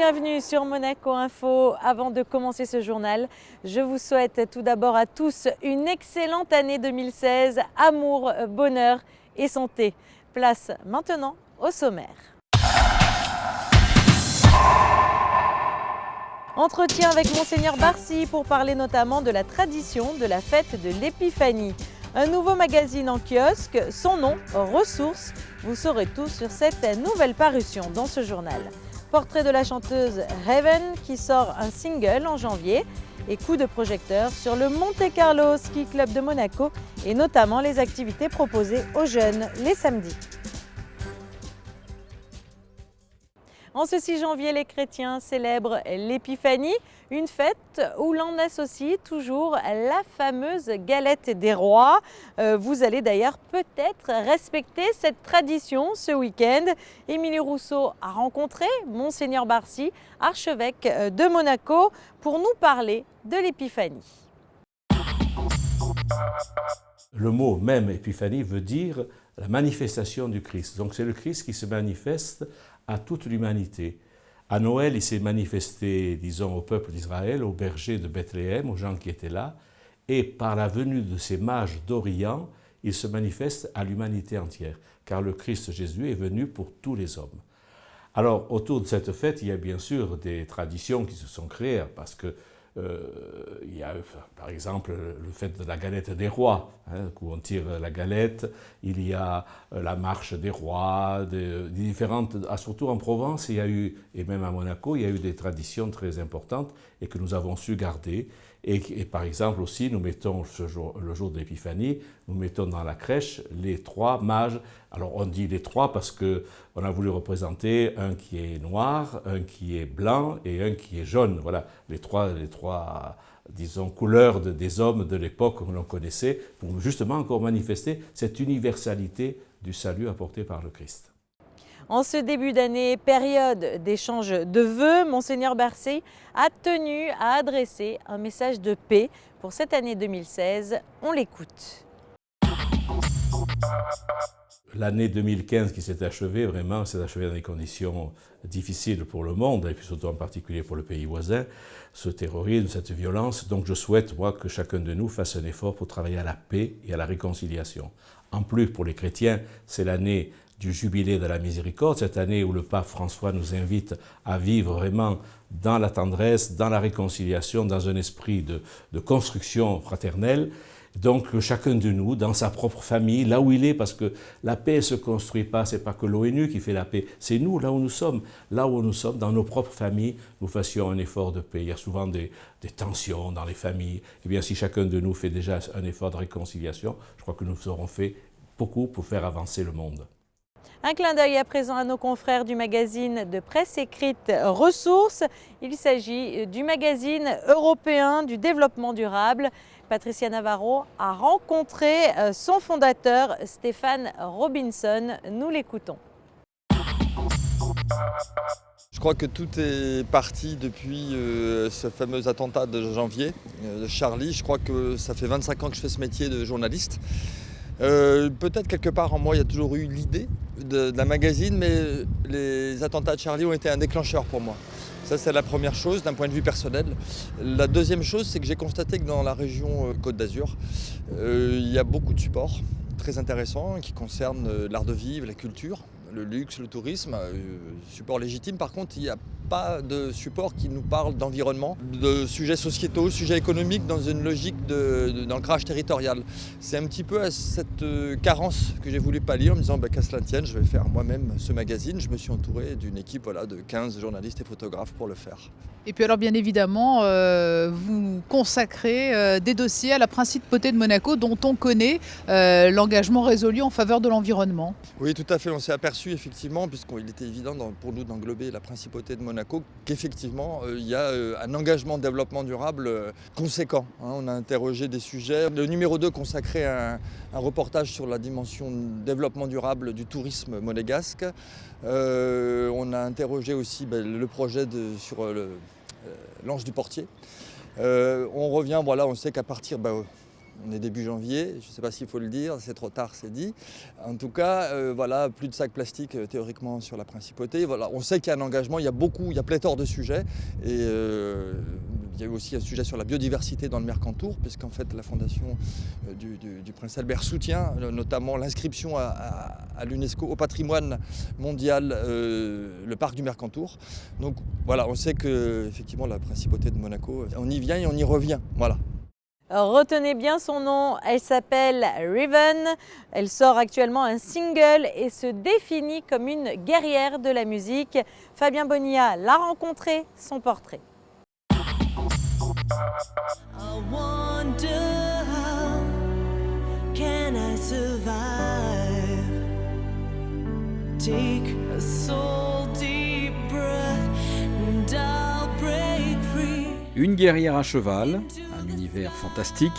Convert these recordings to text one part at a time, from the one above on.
bienvenue sur Monaco Info. Avant de commencer ce journal, je vous souhaite tout d'abord à tous une excellente année 2016. Amour, bonheur et santé. Place maintenant au sommaire. Entretien avec Monseigneur Barsi pour parler notamment de la tradition de la fête de l'Épiphanie. Un nouveau magazine en kiosque, son nom, Ressources. Vous saurez tout sur cette nouvelle parution dans ce journal. Portrait de la chanteuse Raven qui sort un single en janvier et coup de projecteur sur le Monte Carlo Ski Club de Monaco et notamment les activités proposées aux jeunes les samedis. En ce 6 janvier, les chrétiens célèbrent l'Épiphanie, une fête où l'on associe toujours la fameuse galette des rois. Vous allez d'ailleurs peut-être respecter cette tradition ce week-end. Émilie Rousseau a rencontré Monseigneur Barsi, archevêque de Monaco, pour nous parler de l'Épiphanie. Le mot même Épiphanie veut dire la manifestation du Christ. Donc c'est le Christ qui se manifeste à toute l'humanité. À Noël, il s'est manifesté, disons, au peuple d'Israël, aux bergers de Bethléem, aux gens qui étaient là, et par la venue de ces mages d'Orient, il se manifeste à l'humanité entière, car le Christ Jésus est venu pour tous les hommes. Alors, autour de cette fête, il y a bien sûr des traditions qui se sont créées, parce que il y a par exemple le fait de la galette des rois, où on tire la galette, il y a la marche des rois, des différentes, surtout en Provence, il y a eu, et même à Monaco, il y a eu des traditions très importantes et que nous avons su garder. Et par exemple aussi, nous mettons le jour de l'Épiphanie, nous mettons dans la crèche les 3 mages. Alors on dit les 3 parce qu'on a voulu représenter un qui est noir, un qui est blanc et un qui est jaune. Voilà, les trois disons, couleurs des hommes de l'époque que l'on connaissait, pour justement encore manifester cette universalité du salut apporté par le Christ. En ce début d'année, période d'échange de vœux, Monseigneur Barsi a tenu à adresser un message de paix pour cette année 2016. On l'écoute. L'année 2015 qui s'est achevée, vraiment, s'est achevée dans des conditions difficiles pour le monde, et puis surtout en particulier pour le pays voisin, ce terrorisme, cette violence. Donc je souhaite, moi, que chacun de nous fasse un effort pour travailler à la paix et à la réconciliation. En plus, pour les chrétiens, c'est l'année du jubilé de la miséricorde, cette année où le pape François nous invite à vivre vraiment dans la tendresse, dans la réconciliation, dans un esprit de construction fraternelle. Donc chacun de nous, dans sa propre famille, là où il est, parce que la paix ne se construit pas, c'est pas que l'ONU qui fait la paix, c'est nous, là où nous sommes, dans nos propres familles, nous fassions un effort de paix. Il y a souvent des tensions dans les familles. Eh bien, si chacun de nous fait déjà un effort de réconciliation, je crois que nous aurons fait beaucoup pour faire avancer le monde. Un clin d'œil à présent à nos confrères du magazine de presse écrite Ressources. Il s'agit du magazine européen du développement durable. Patricia Navarro a rencontré son fondateur Stéphane Robinson. Nous l'écoutons. Je crois que tout est parti depuis ce fameux attentat de janvier de Charlie. Je crois que ça fait 25 ans que je fais ce métier de journaliste. Peut-être quelque part en moi il y a toujours eu l'idée d'un magazine, mais les attentats de Charlie ont été un déclencheur pour moi. Ça c'est la première chose d'un point de vue personnel. La deuxième chose, c'est que j'ai constaté que dans la région Côte d'Azur, il y a beaucoup de supports très intéressants qui concernent l'art de vivre, la culture, le luxe, le tourisme. Support légitime, par contre il n'y a pas de support qui nous parle d'environnement, de sujets sociétaux, sujets économiques dans une logique d'ancrage territorial. C'est un petit peu à cette carence que j'ai voulu pallier en me disant qu'à cela ne tienne, je vais faire moi-même ce magazine. Je me suis entouré d'une équipe de 15 journalistes et photographes pour le faire. Et puis alors bien évidemment, vous consacrez des dossiers à la Principauté de Monaco dont on connaît l'engagement résolu en faveur de l'environnement. Oui, tout à fait. On s'est aperçu effectivement, puisqu'il était évident pour nous d'englober la Principauté de Monaco, qu'effectivement il y a un engagement de développement durable conséquent. On a interrogé des sujets. Le numéro 2 consacrait un reportage sur la dimension développement durable du tourisme monégasque. On a interrogé aussi le projet sur l'Anse du Portier. On revient, on sait qu'à partir On est début janvier, je ne sais pas s'il faut le dire, c'est trop tard, c'est dit. En tout cas, voilà, plus de sacs plastiques théoriquement sur la principauté. Voilà, on sait qu'il y a un engagement, il y a pléthore de sujets. Et il y a eu aussi un sujet sur la biodiversité dans le Mercantour, puisqu'en fait la fondation du Prince Albert soutient notamment l'inscription à l'UNESCO au patrimoine mondial le parc du Mercantour. Donc voilà, on sait que effectivement la principauté de Monaco, on y vient et on y revient. Voilà. Retenez bien son nom, elle s'appelle Raven, elle sort actuellement un single et se définit comme une guerrière de la musique. Fabien Bonilla l'a rencontré, son portrait. I wonder how can I survive? Take a soul deep breath and I'll break free. Une guerrière à cheval, un univers fantastique.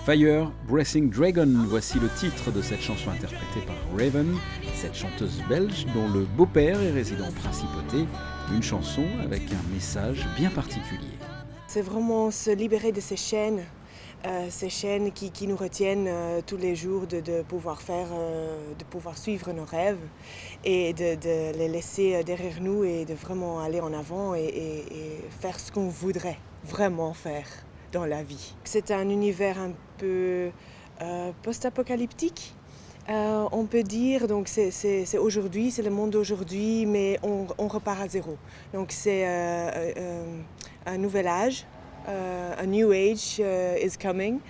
Fire Breathing Dragon, voici le titre de cette chanson interprétée par Raven, cette chanteuse belge dont le beau-père est résident en principauté. Une chanson avec un message bien particulier. C'est vraiment se libérer de ces chaînes qui nous retiennent tous les jours de pouvoir suivre nos rêves et de les laisser derrière nous et de vraiment aller en avant et faire ce qu'on voudrait vraiment faire dans la vie. C'est un univers un peu post-apocalyptique. On peut dire, donc c'est aujourd'hui, c'est le monde d'aujourd'hui, mais on repart à zéro. Donc c'est un nouvel âge, a new age is coming.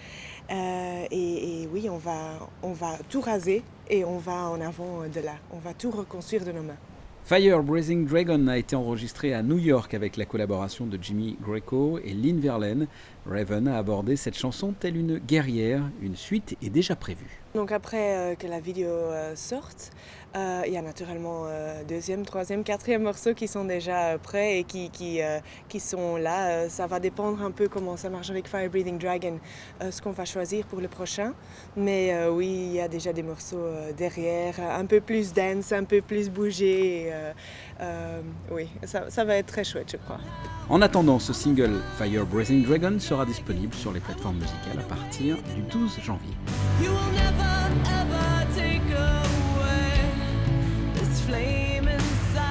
Et oui, on va tout raser et on va en avant de là. On va tout reconstruire de nos mains. Fire Breathing Dragon a été enregistré à New York avec la collaboration de Jimmy Greco et Lynn Verlaine. Raven a abordé cette chanson telle une guerrière. Une suite est déjà prévue. Donc après que la vidéo sorte, il y a naturellement deuxième, troisième, quatrième morceaux qui sont déjà prêts et qui sont là. Ça va dépendre un peu comment ça marche avec Fire Breathing Dragon, ce qu'on va choisir pour le prochain. Mais oui, il y a déjà des morceaux derrière, un peu plus dance, un peu plus bougé. Oui, ça va être très chouette, je crois. En attendant, ce single Fire Breathing Dragon sera disponible sur les plateformes musicales à partir du 12 janvier. You will never, ever take away this flame inside.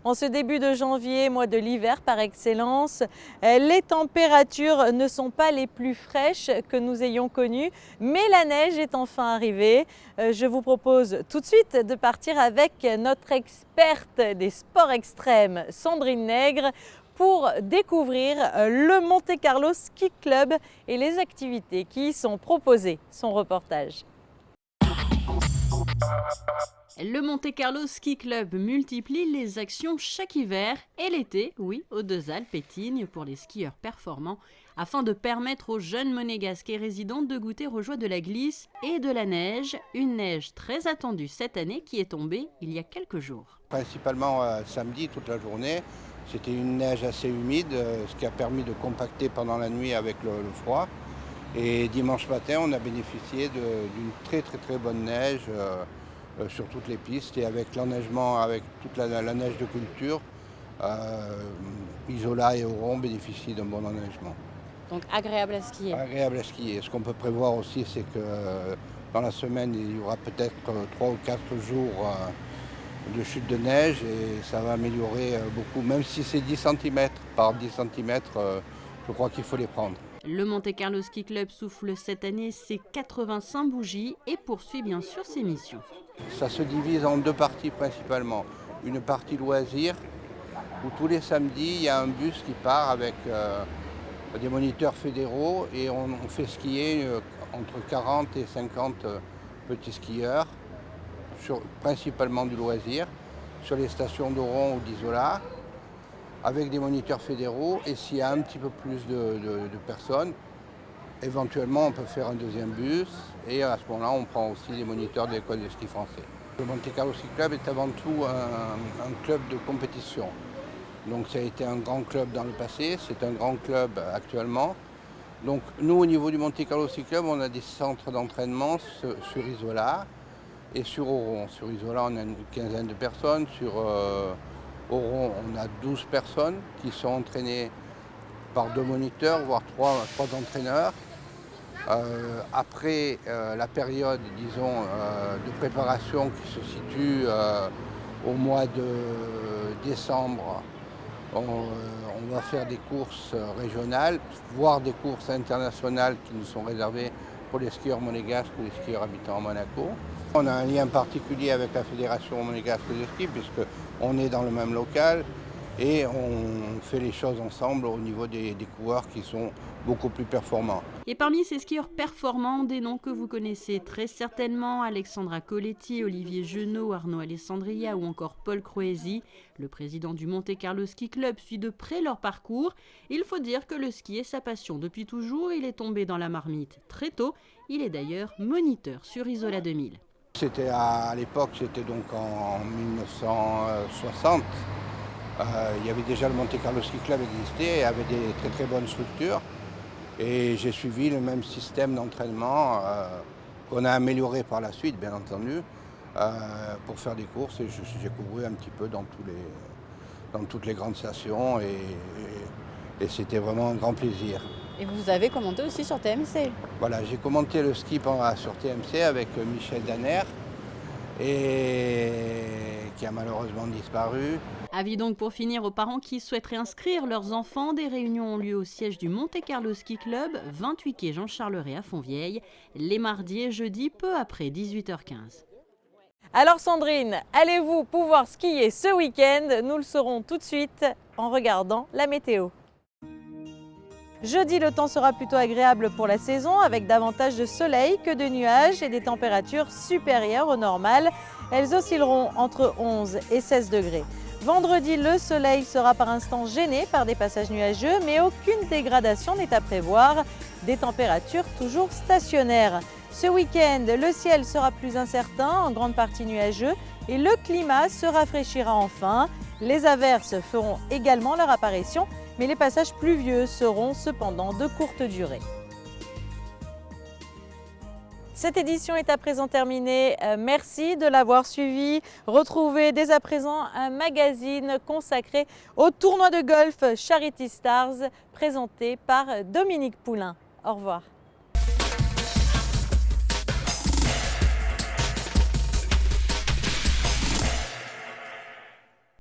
En ce début de janvier, mois de l'hiver par excellence, les températures ne sont pas les plus fraîches que nous ayons connues, mais la neige est enfin arrivée. Je vous propose tout de suite de partir avec notre experte des sports extrêmes, Sandrine Nègre, pour découvrir le Monte Carlo Ski Club et les activités qui y sont proposées. Son reportage. Le Monte Carlo Ski Club multiplie les actions chaque hiver et l'été, oui, aux Deux Alpes et Tignes pour les skieurs performants, afin de permettre aux jeunes monégasques et résidents de goûter aux joies de la glisse et de la neige, une neige très attendue cette année qui est tombée il y a quelques jours. Principalement samedi toute la journée, c'était une neige assez humide, ce qui a permis de compacter pendant la nuit avec le froid. Et dimanche matin, on a bénéficié d'une très bonne neige sur toutes les pistes et avec l'enneigement, avec toute la neige de culture, Isola et Oron bénéficient d'un bon enneigement. Donc agréable à skier. Agréable à skier. Ce qu'on peut prévoir aussi, c'est que dans la semaine, il y aura peut-être 3 ou 4 jours de chute de neige et ça va améliorer beaucoup. Même si c'est 10 cm par 10 cm, je crois qu'il faut les prendre. Le Monte Carlo Ski Club souffle cette année ses 85 bougies et poursuit bien sûr ses missions. Ça se divise en deux parties principalement. Une partie loisirs, où tous les samedis, il y a un bus qui part avec des moniteurs fédéraux et on fait skier entre 40 et 50 petits skieurs, principalement du loisir, sur les stations d'Oron ou d'Isola, avec des moniteurs fédéraux. Et s'il y a un petit peu plus de personnes, éventuellement on peut faire un deuxième bus et à ce moment-là on prend aussi des moniteurs de l'école de ski français. Le Monte Carlo Ski Club est avant tout un club de compétition. Donc ça a été un grand club dans le passé, c'est un grand club actuellement. Donc nous au niveau du Monte Carlo Ski Club, on a des centres d'entraînement sur Isola et sur Oron. Sur Isola on a une quinzaine de personnes, sur Oron on a 12 personnes qui sont entraînées par 2 moniteurs, voire 3 entraîneurs. Après la période, disons, de préparation qui se situe au mois de décembre, on va faire des courses régionales, voire des courses internationales qui nous sont réservées pour les skieurs monégasques ou les skieurs habitant à Monaco. On a un lien particulier avec la Fédération monégasque de ski puisqu'on est dans le même local et on fait les choses ensemble au niveau des coureurs qui sont beaucoup plus performants. Et parmi ces skieurs performants, des noms que vous connaissez très certainement, Alexandra Coletti, Olivier Genot, Arnaud Alessandria ou encore Paul Croesi. Le président du Monte Carlo Ski Club suit de près leur parcours. Il faut dire que le ski est sa passion depuis toujours. Il est tombé dans la marmite très tôt. Il est d'ailleurs moniteur sur Isola 2000. C'était à l'époque, c'était donc en 1960. Il y avait déjà le Monte Carlo Ski Club existait et avait des très très bonnes structures. Et j'ai suivi le même système d'entraînement qu'on a amélioré par la suite, bien entendu, pour faire des courses. Et j'ai couru un petit peu dans toutes les grandes stations et c'était vraiment un grand plaisir. Et vous avez commenté aussi sur TMC? Voilà, j'ai commenté le ski sur TMC avec Michel Danner, qui a malheureusement disparu. Avis donc pour finir aux parents qui souhaiteraient inscrire leurs enfants. Des réunions ont lieu au siège du Monte Carlo Ski Club, 28 quai Jean-Charles Ray à Fontvieille, les mardis et jeudis peu après 18h15. Alors Sandrine, allez-vous pouvoir skier ce week-end? Nous le saurons tout de suite en regardant la météo. Jeudi, le temps sera plutôt agréable pour la saison avec davantage de soleil que de nuages et des températures supérieures au normal. Elles oscilleront entre 11 et 16 degrés. Vendredi, le soleil sera par instants gêné par des passages nuageux, mais aucune dégradation n'est à prévoir. Des températures toujours stationnaires. Ce week-end, le ciel sera plus incertain, en grande partie nuageux, et le climat se rafraîchira enfin. Les averses feront également leur apparition, mais les passages pluvieux seront cependant de courte durée. Cette édition est à présent terminée. Merci de l'avoir suivi. Retrouvez dès à présent un magazine consacré au tournoi de golf Charity Stars présenté par Dominique Poulain. Au revoir.